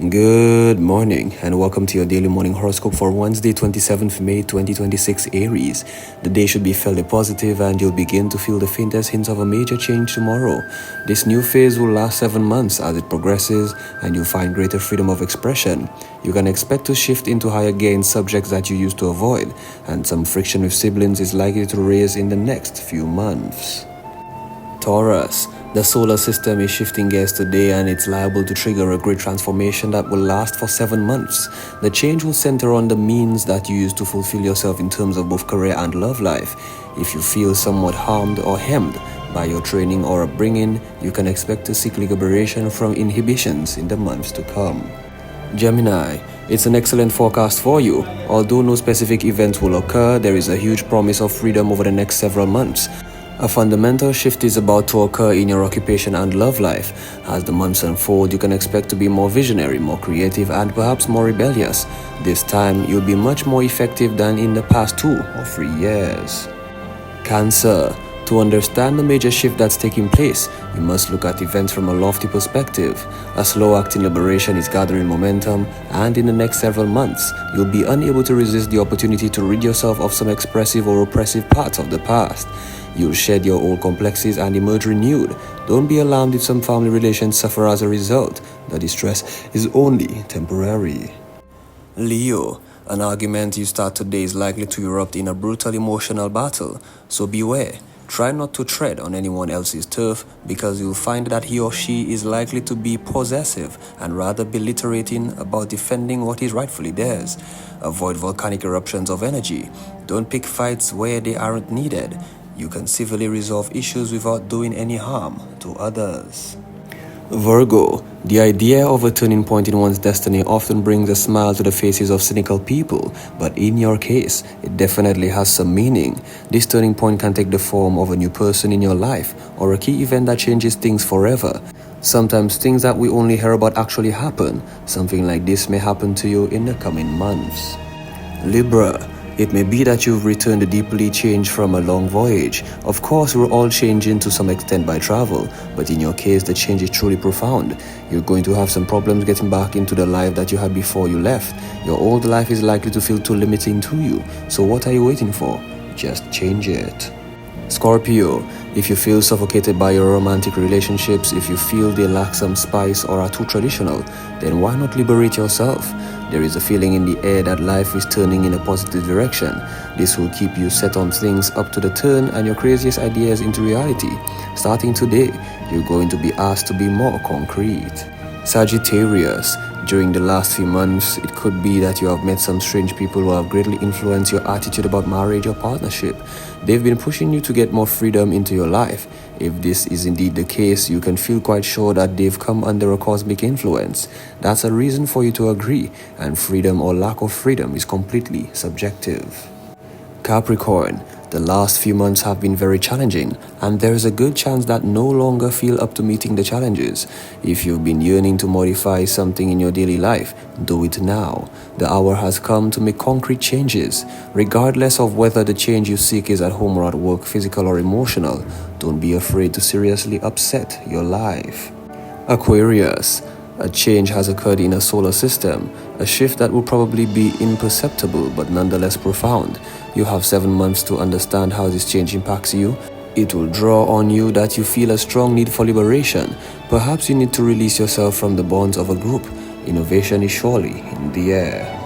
Good morning and welcome to your daily morning horoscope for Wednesday, 27th May 2026 Aries. The day should be fairly positive and you'll begin to feel the faintest hints of a major change tomorrow. This new phase will last 7 months as it progresses and you'll find greater freedom of expression. You can expect to shift into higher gear in subjects that you used to avoid, and some friction with siblings is likely to raise in the next few months. Taurus, the solar system is shifting gears today and it's liable to trigger a great transformation that will last for 7 months. The change will center on the means that you use to fulfill yourself in terms of both career and love life. If you feel somewhat harmed or hemmed by your training or upbringing, you can expect to seek liberation from inhibitions in the months to come. Gemini, it's an excellent forecast for you. Although no specific events will occur, there is a huge promise of freedom over the next several months. A fundamental shift is about to occur in your occupation and love life. As the months unfold, you can expect to be more visionary, more creative, and perhaps more rebellious. This time, you'll be much more effective than in the past 2 or 3 years. Cancer, to understand the major shift that's taking place, you must look at events from a lofty perspective. A slow-acting liberation is gathering momentum, and in the next several months, you'll be unable to resist the opportunity to rid yourself of some expressive or oppressive parts of the past. You'll shed your old complexes and emerge renewed. Don't be alarmed if some family relations suffer as a result. The distress is only temporary. Leo, an argument you start today is likely to erupt in a brutal emotional battle, so beware. Try not to tread on anyone else's turf because you'll find that he or she is likely to be possessive and rather belittling about defending what is rightfully theirs. Avoid volcanic eruptions of energy. Don't pick fights where they aren't needed. You can civilly resolve issues without doing any harm to others. Virgo, the idea of a turning point in one's destiny often brings a smile to the faces of cynical people, but in your case, it definitely has some meaning. This turning point can take the form of a new person in your life or a key event that changes things forever. Sometimes things that we only hear about actually happen. Something like this may happen to you in the coming months. Libra, it may be that you've returned deeply changed from a long voyage. Of course, we're all changing to some extent by travel, but in your case, the change is truly profound. You're going to have some problems getting back into the life that you had before you left. Your old life is likely to feel too limiting to you, so what are you waiting for? Just change it. Scorpio, if you feel suffocated by your romantic relationships, if you feel they lack some spice or are too traditional, then why not liberate yourself? There is a feeling in the air that life is turning in a positive direction. This will keep you set on things up to the turn and your craziest ideas into reality. Starting today, you're going to be asked to be more concrete. Sagittarius, during the last few months, it could be that you have met some strange people who have greatly influenced your attitude about marriage or partnership. They've been pushing you to get more freedom into your life. If this is indeed the case, you can feel quite sure that they've come under a cosmic influence. That's a reason for you to agree, and freedom or lack of freedom is completely subjective. Capricorn, the last few months have been very challenging, and there is a good chance that no longer feel up to meeting the challenges. If you've been yearning to modify something in your daily life, do it now. The hour has come to make concrete changes. Regardless of whether the change you seek is at home or at work, physical or emotional, don't be afraid to seriously upset your life. Aquarius, a change has occurred in a solar system, a shift that will probably be imperceptible but nonetheless profound. You have 7 months to understand how this change impacts you. It will draw on you that you feel a strong need for liberation. Perhaps you need to release yourself from the bonds of a group. Innovation is surely in the air.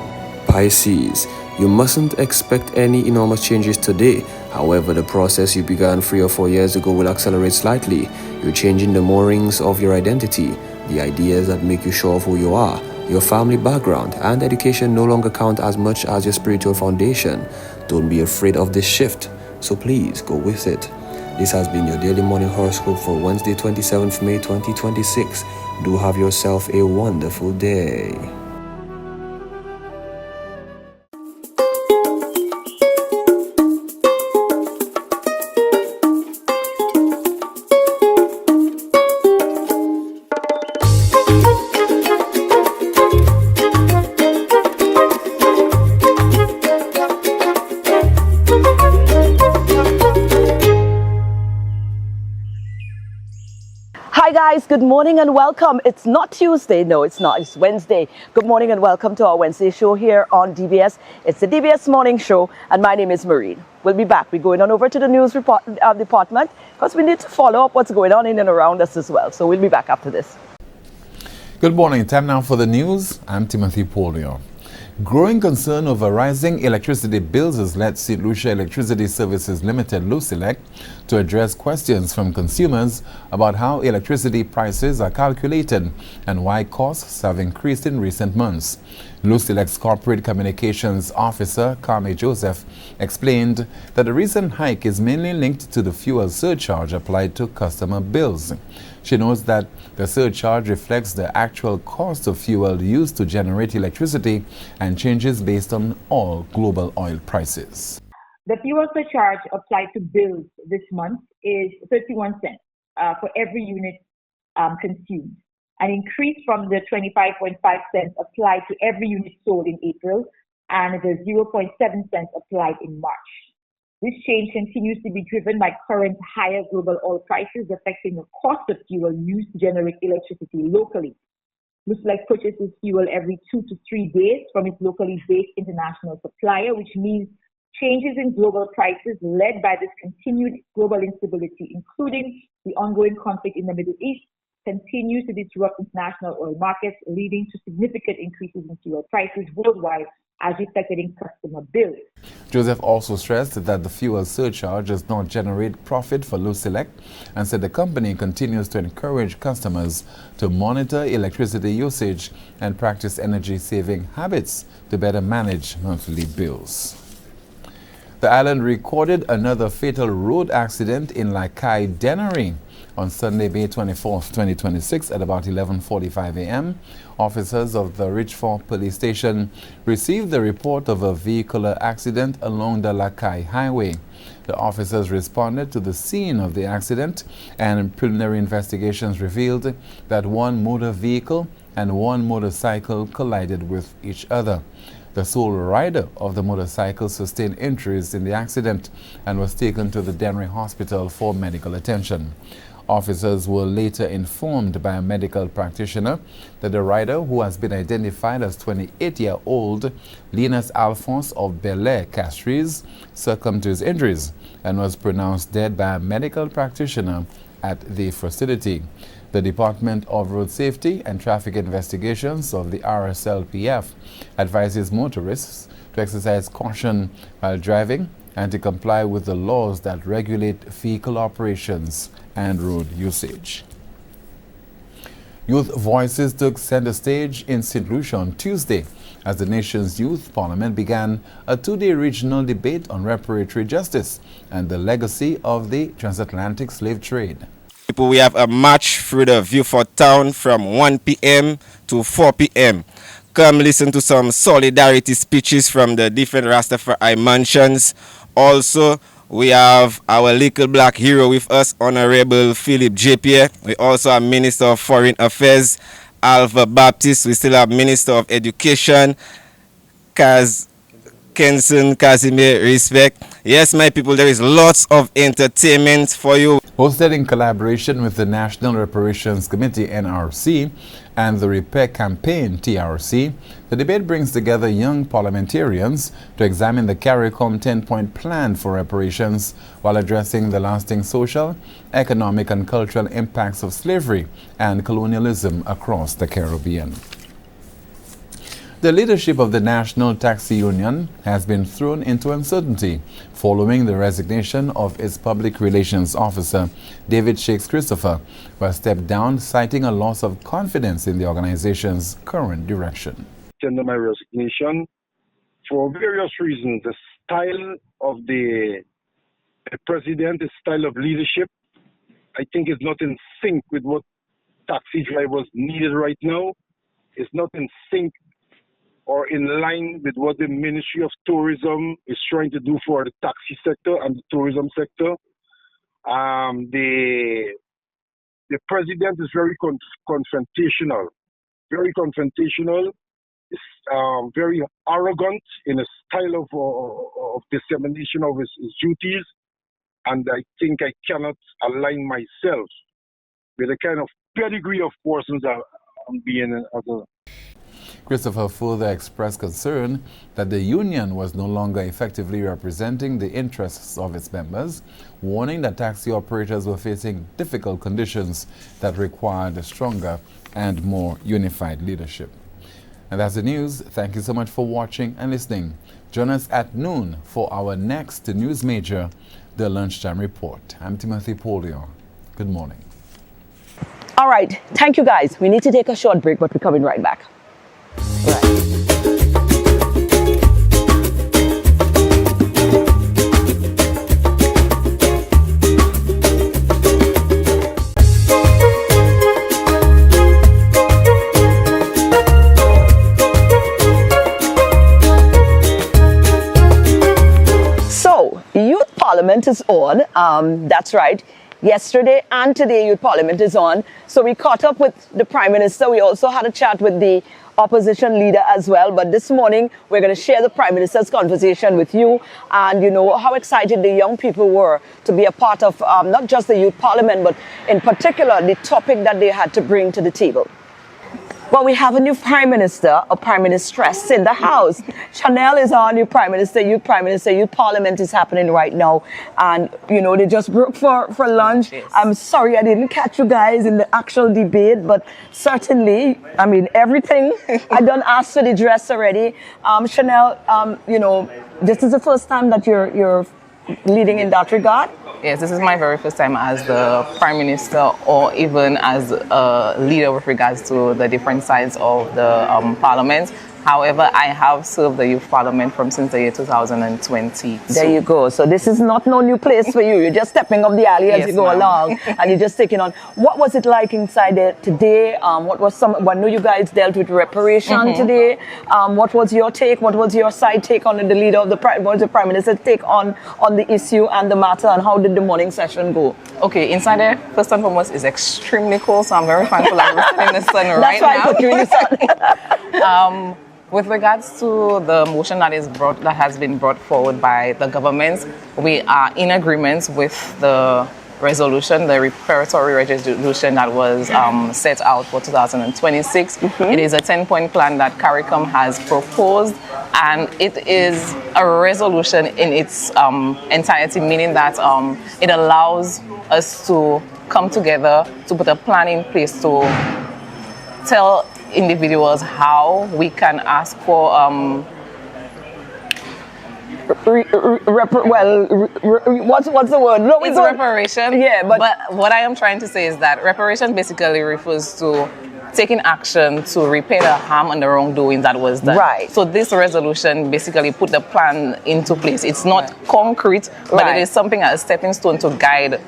Pisces, you mustn't expect any enormous changes today. However, the process you began 3 or 4 years ago will accelerate slightly. You're changing the moorings of your identity. The ideas that make you sure of who you are, your family background, and education no longer count as much as your spiritual foundation. Don't be afraid of this shift, so please go with it. This has been your daily morning horoscope for Wednesday, 27th May 2026. Do have yourself a wonderful day. Hi guys, good morning and welcome. It's not Tuesday, no, it's not, it's Wednesday. Good morning and welcome to our Wednesday show here on DBS. It's the DBS Morning Show, and my name is Maureen. We'll be back. We're going on over to the news department because we need to follow up what's going on in and around us as well. So we'll be back after this. Good morning. Time now for the news. I'm Timothy Polio. Growing concern over rising electricity bills has led St. Lucia Electricity Services Limited, Wholistic, to address questions from consumers about how electricity prices are calculated and why costs have increased in recent months. Wholistic's Corporate Communications Officer, Carmi Joseph, explained that the recent hike is mainly linked to the fuel surcharge applied to customer bills. She notes that the surcharge reflects the actual cost of fuel used to generate electricity and changes based on all global oil prices. The fuel surcharge applied to bills this month is 31 cents for every unit consumed, an increase from the 25.5 cents applied to every unit sold in April and the 0.7 cents applied in March. This change continues to be driven by current higher global oil prices affecting the cost of fuel used to generate electricity locally. Wholistic purchases fuel every 2 to 3 days from its locally based international supplier, which means changes in global prices led by this continued global instability, including the ongoing conflict in the Middle East, continues to disrupt international oil markets, leading to significant increases in fuel prices worldwide, as reflected in customer bills. Joseph also stressed that the fuel surcharge does not generate profit for Wholistic and said the company continues to encourage customers to monitor electricity usage and practice energy-saving habits to better manage monthly bills. The island recorded another fatal road accident in Lakai Dennery on Sunday, May 24, 2026 at about 11:45 a.m. Officers of the Richford Police Station received the report of a vehicular accident along the Lakai Highway. The officers responded to the scene of the accident, and preliminary investigations revealed that one motor vehicle and one motorcycle collided with each other. The sole rider of the motorcycle sustained injuries in the accident and was taken to the Dennery Hospital for medical attention. Officers were later informed by a medical practitioner that the rider, who has been identified as 28-year-old Linus Alphonse of Bel Air, Castries, succumbed to his injuries and was pronounced dead by a medical practitioner at the facility. The Department of Road Safety and Traffic Investigations of the RSLPF advises motorists to exercise caution while driving and to comply with the laws that regulate vehicle operations and road usage. Youth voices took center stage in St. Lucia on Tuesday as the nation's youth parliament began a two-day regional debate on reparatory justice and the legacy of the transatlantic slave trade. We have a march through the Viewfort town from 1 p.m. to 4 p.m. Come listen to some solidarity speeches from the different Rastafari mansions. Also, we have our little black hero with us, Honorable Philip J. Pierre. We also have Minister of Foreign Affairs, Alva Baptist. We still have Minister of Education, Kenson Casimir Respect. Yes, my people, there is lots of entertainment for you. Hosted in collaboration with the National Reparations Committee, NRC, and the Repair Campaign, TRC, the debate brings together young parliamentarians to examine the CARICOM 10-point plan for reparations while addressing the lasting social, economic, and cultural impacts of slavery and colonialism across the Caribbean. The leadership of the National Taxi Union has been thrown into uncertainty following the resignation of its public relations officer, David Shakes Christopher, who has stepped down, citing a loss of confidence in the organization's current direction. Tender my resignation for various reasons. The style of the president, the style of leadership, I think is not in sync with what taxi drivers needed right now. It's not in sync or in line with what the Ministry of Tourism is trying to do for the taxi sector and the tourism sector. The president is very confrontational, is very arrogant in a style of dissemination of his duties, and I think I cannot align myself with the kind of pedigree of persons that being as a. Christopher further expressed concern that the union was no longer effectively representing the interests of its members, warning that taxi operators were facing difficult conditions that required a stronger and more unified leadership. And that's the news. Thank you so much for watching and listening. Join us at noon for our next news major, the Lunchtime Report. I'm Timothy Polio. Good morning. All right. Thank you, guys. We need to take a short break, but we're coming right back. So, Youth Parliament is on. That's right. Yesterday and today, Youth Parliament is on. So we caught up with the Prime Minister. We also had a chat with the opposition leader as well. But this morning, we're going to share the Prime Minister's conversation with you. And you know how excited the young people were to be a part of not just the Youth Parliament, but in particular, the topic that they had to bring to the table. Well, we have a new Prime Minister, a Prime Ministeress in the house. Shonnelle is our new Prime Minister, Youth Parliament is happening right now. And, you know, they just broke for lunch. Yes. I'm sorry I didn't catch you guys in the actual debate, but certainly, I mean, everything. I done asked for the dress already. Shonnelle, you know, this is the first time that you're leading in that regard? Yes, this is my very first time as the Prime Minister or even as a leader with regards to the different sides of the Parliament. However, I have served the Youth Parliament since the year 2020. There you go. So this is not no new place for you. You're just stepping up the alley as you go along, and you're just taking on. What was it like inside there today? I know you guys dealt with reparation today. What was your take? What was your side take on the leader of the Prime Minister's take on the issue and the matter, and how did the morning session go? Okay, inside there, first and foremost, is extremely cold, so I'm very thankful I'm sitting in the sun right now. That's why I put you in the sun. With regards to the motion that has been brought forward by the government, we are in agreement with the resolution, the reparatory resolution that was set out for 2026. It is a 10-point plan that CARICOM has proposed, and it is a resolution in its entirety, meaning that it allows us to come together to put a plan in place to tell individuals how we can ask for what's the word? No, it's reparation. Yeah, but what I am trying to say is that reparation basically refers to taking action to repair the harm and the wrongdoing that was done. Right. So this resolution basically put the plan into place. It's not concrete, but it is something as a stepping stone to guide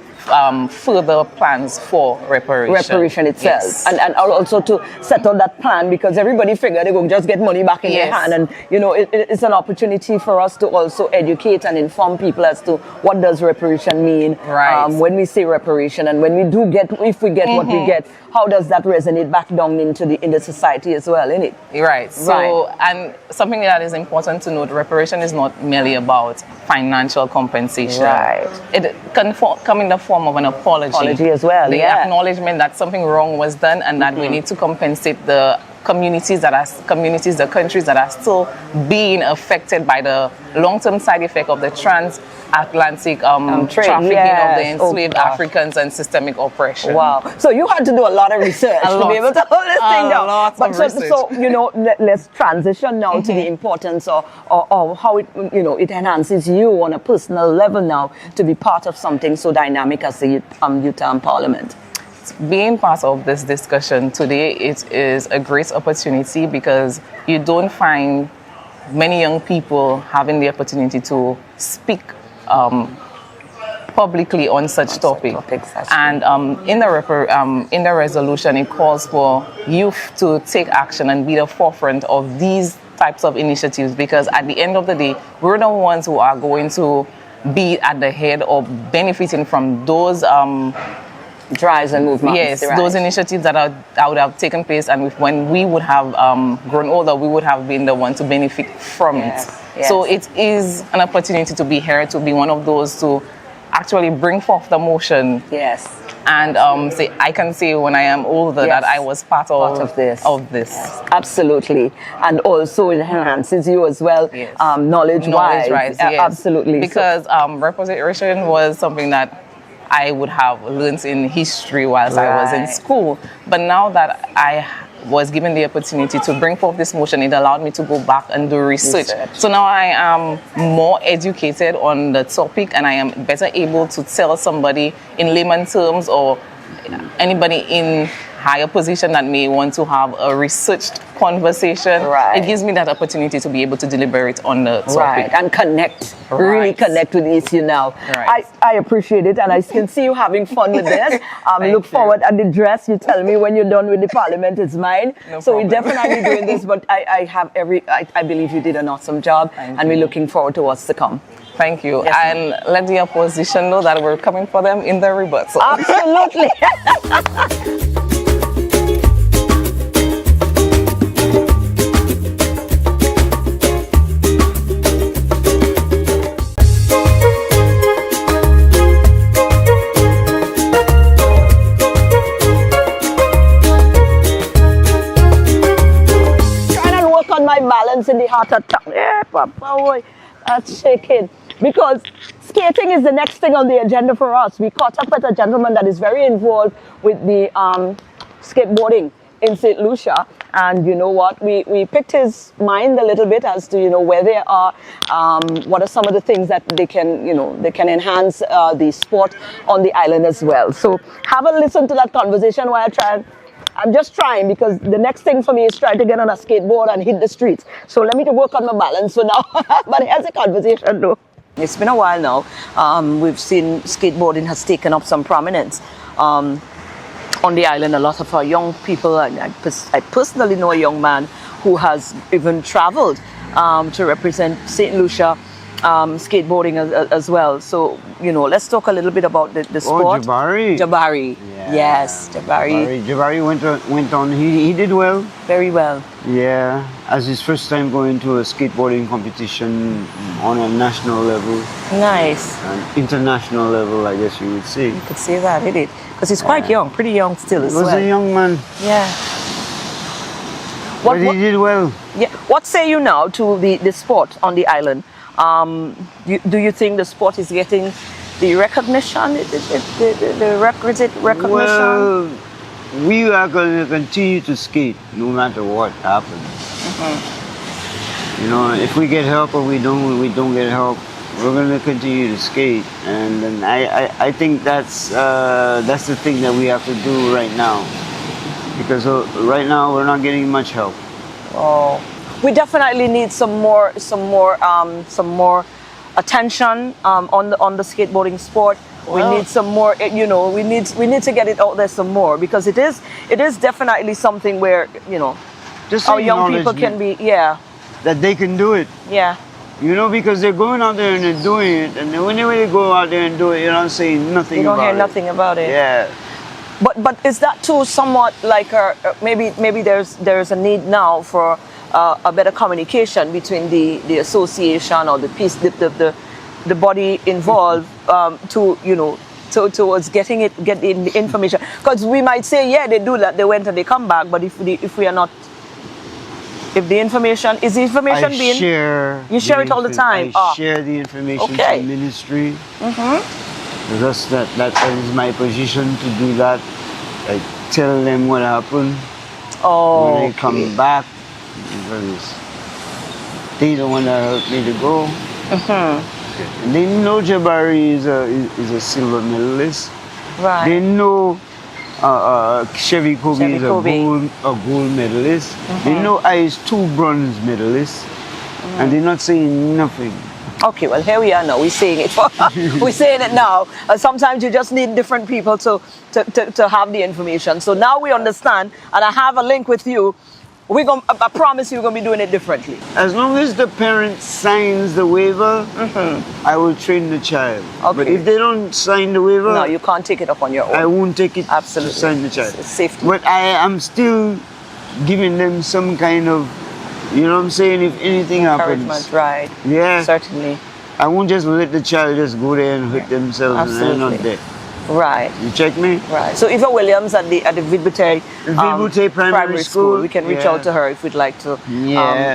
further plans for reparation. Reparation itself. Yes. And also to settle that plan, because everybody figured they go just get money back in their hand. And, you know, it's an opportunity for us to also educate and inform people as to what does reparation mean. Right. When we say reparation, and when we do get, if we get what we get, how does that resonate back down in the society as well, innit? Right. So, and something that is important to note, reparation is not merely about financial compensation. Right. It can come in the form of an apology as well. The acknowledgement that something wrong was done and that we need to compensate the the countries that are still being affected by the long-term side effect of the transatlantic trafficking of the enslaved Africans and systemic oppression. Wow. So you had to do a lot of research to be able to hold this thing down. So, you know, let's transition now to the importance of how it, you know, it enhances you on a personal level now to be part of something so dynamic as the Youth Parliament. Being part of this discussion today, it is a great opportunity because you don't find many young people having the opportunity to speak publicly on such topics. And in the resolution, it calls for youth to take action and be the forefront of these types of initiatives, because at the end of the day, we're the ones who are going to be at the head or benefiting from those drives and movements. Yes, those initiatives that would have taken place, and when we would have grown older, we would have been the one to benefit from it. Yes. So it is an opportunity to be here, to be one of those to actually bring forth the motion. Yes. And I can say when I am older that I was part of this. Yes, absolutely. And also it enhances you as well, yes. Knowledge-wise. Yes. Absolutely. Because representation was something that I would have learned in history whilst I was in school. But now that I was given the opportunity to bring forth this motion, it allowed me to go back and do research. So now I am more educated on the topic, and I am better able to tell somebody in layman terms, or anybody in higher position that may want to have a researched conversation. It gives me that opportunity to be able to deliberate on the topic. And connect, really connect with the issue now. I appreciate it, and I can see you having fun with this. Look forward at the dress. You tell me when you're done with the parliament, it's mine. So we're definitely doing this, but I believe you did an awesome job, and we're looking forward to what's to come. Thank you. Yes, and let the opposition know that we're coming for them in the rebuttal. Absolutely. My balance in the heart attack. Yeah, Papa, boy, that's shaking. Because skating is the next thing on the agenda for us. We caught up with a gentleman that is very involved with the skateboarding in St. Lucia. And you know what? We picked his mind a little bit as to, where they are, what are some of the things that they can, they can enhance the sport on the island as well. So have a listen to that conversation while I try. I'm just trying, because the next thing for me is trying to get on a skateboard and hit the streets. So let me work on my balance for now. But here's a conversation though. It's been a while now. We've seen skateboarding has taken up some prominence on the island. A lot of our young people, and I personally know a young man who has even traveled to represent St. Lucia skateboarding as well. So, let's talk a little bit about the sport. Jabari. Yeah. Yes, Jabari. Jabari went on. He did well. Very well. Yeah, as his first time going to a skateboarding competition on a national level. Nice. An international level, I guess you would say. You could say that, he did. Because he's quite young, pretty young still as well. He was a young man. Yeah. But he did well. Yeah. What say you now to the sport on the island? Do you think the sport is getting the recognition, the requisite recognition? Well, we are going to continue to skate no matter what happens. If we get help or we don't get help, we're going to continue to skate. And I think that's the thing that we have to do right now, because right now we're not getting much help. Oh. We definitely need some more attention on the skateboarding sport. Well, we need some more. We need to get it out there some more, because it is definitely something where just our young people can be that they can do it. Yeah. Because they're going out there and they're doing it, and then whenever they go out there and do it, you're not saying nothing. You don't about hear it. nothing about it. Yeah. But is that too somewhat like maybe there's a need now for a better communication between the association or the body involved towards get the information? Because we might say they do that, they went and they come back, but if we are not, if the information being share it all the time. I share the information to the ministry. Because that is my position to do that. I tell them what happened. When they come back, because they don't want to help me to go. And they know Jabari is a silver medalist. Right. They know Chevy Kobe is a gold medalist. They know I is 2 bronze medalists, and they're not saying nothing. Okay, well here we are now. We're saying it. We're saying it now. Sometimes you just need different people to have the information. So now we understand, and I have a link with you. I promise you we're going to be doing it differently. As long as the parent signs the waiver, I will train the child. Okay. But if they don't sign the waiver, no, you can't take it up on your own. I won't take it to sign the child. It's safety. But I am still giving them some kind of, if anything happens. Encouragement, right. Yeah. Certainly. I won't just let the child just go there and hurt themselves and they're not there. Right. You check me? Right. So Eva Williams at the Vidbute Primary School, we can reach out to her if we'd like to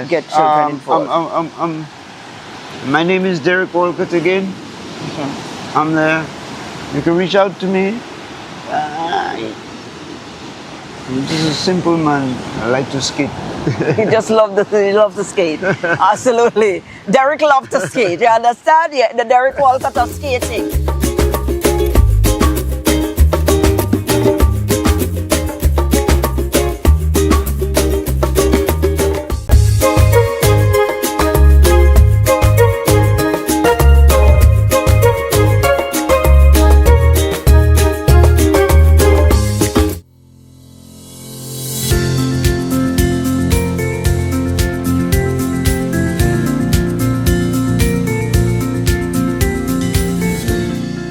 get children involved. My name is Derrick Walcott again. I'm there. You can reach out to me. I'm just a simple man. I like to skate. He just love to skate. Absolutely. Derrick loved to skate. You understand? Yeah, the Derrick Walcott of skating.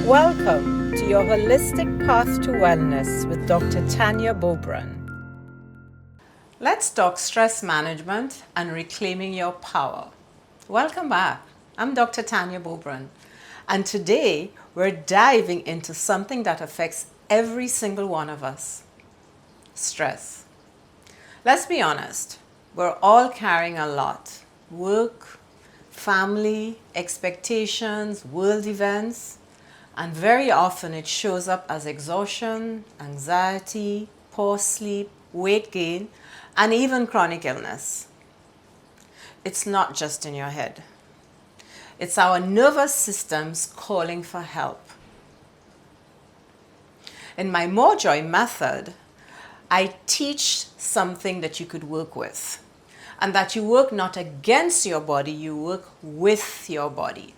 Welcome to your Holistic Path to Wellness with Dr. Tanya Bobran. Let's talk stress management and reclaiming your power. Welcome back. I'm Dr. Tanya Bobran, and today we're diving into something that affects every single one of us: stress. Let's be honest, we're all carrying a lot: work, family, expectations, world events. And very often it shows up as exhaustion, anxiety, poor sleep, weight gain, and even chronic illness. It's not just in your head. It's our nervous systems calling for help. In my More Joy method, I teach something that you could work with, and that you work not against your body, you work with your body.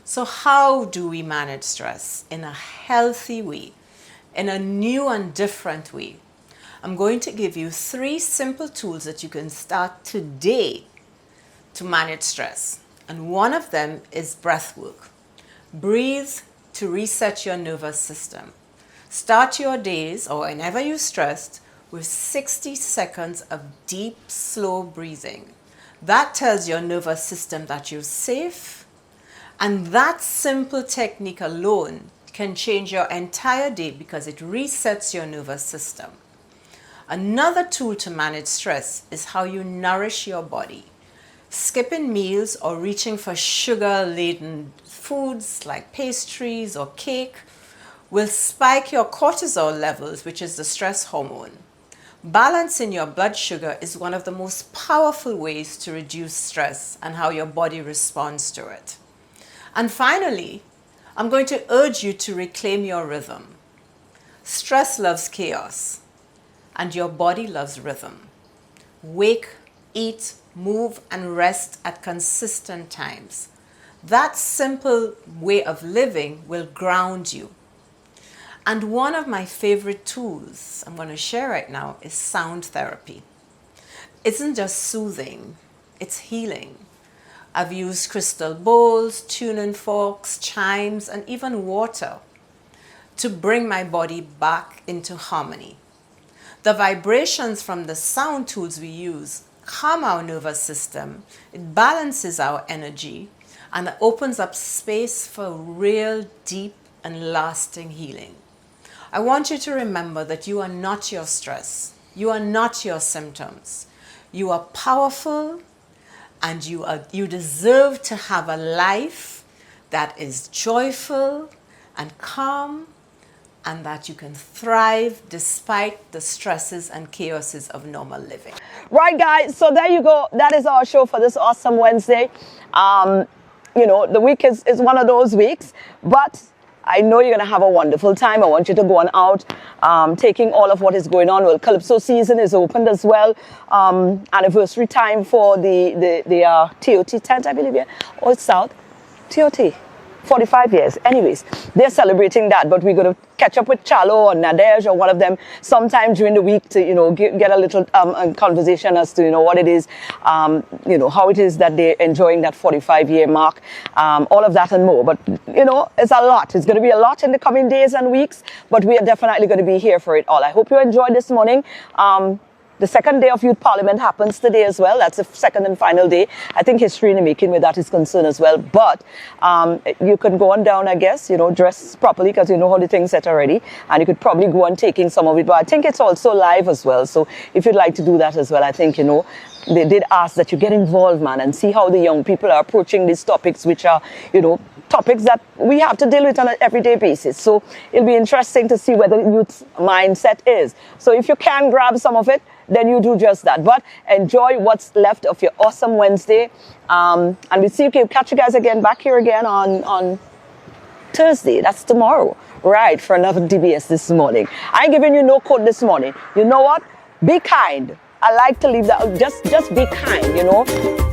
So how do we manage stress in a healthy way, in a new and different way? I'm going to give you 3 simple tools that you can start today to manage stress. And one of them is breath work. Breathe to reset your nervous system. Start your days, or whenever you're stressed, with 60 seconds of deep, slow breathing. That tells your nervous system that you're safe. And that simple technique alone can change your entire day because it resets your nervous system. Another tool to manage stress is how you nourish your body. Skipping meals or reaching for sugar-laden foods like pastries or cake will spike your cortisol levels, which is the stress hormone. Balancing your blood sugar is one of the most powerful ways to reduce stress and how your body responds to it. And finally, I'm going to urge you to reclaim your rhythm. Stress loves chaos, and your body loves rhythm. Wake, eat, move, and rest at consistent times. That simple way of living will ground you. And one of my favorite tools I'm going to share right now is sound therapy. It isn't just soothing, it's healing. I've used crystal bowls, tuning forks, chimes, and even water to bring my body back into harmony. The vibrations from the sound tools we use calm our nervous system, it balances our energy, and it opens up space for real, deep, and lasting healing. I want you to remember that you are not your stress. You are not your symptoms. You are powerful, and you deserve to have a life that is joyful and calm, and that you can thrive despite the stresses and chaoses of normal living. Right, guys, so there you go. That is our show for this awesome Wednesday. The week is one of those weeks, but I know you're going to have a wonderful time. I want you to go on out, taking all of what is going on. Well, Calypso season is opened as well. Anniversary time for the TOT tent, I believe, yeah? Or South? TOT. 45 years. Anyways, they're celebrating that, but we're going to catch up with Chalo or Nadej or one of them sometime during the week to, get a little conversation as to, what it is, how it is that they're enjoying that 45-year mark, all of that and more. But, it's a lot. It's going to be a lot in the coming days and weeks, but we are definitely going to be here for it all. I hope you enjoyed this morning. The second day of Youth Parliament happens today as well. That's the second and final day. I think history in the making where that is concerned as well. But you can go on down, I guess, dress properly because you know how the thing's set already. And you could probably go on taking some of it. But I think it's also live as well. So if you'd like to do that as well, I think, they did ask that you get involved, man, and see how the young people are approaching these topics, which are, topics that we have to deal with on an everyday basis. So it'll be interesting to see whether youth's mindset is. So if you can grab some of it, then you do just that. But enjoy what's left of your awesome Wednesday. And we'll see you, catch you guys again back here again on Thursday. That's tomorrow. Right, for another DBS this morning. I ain't giving you no code this morning. You know what? Be kind. I like to leave that. Just be kind,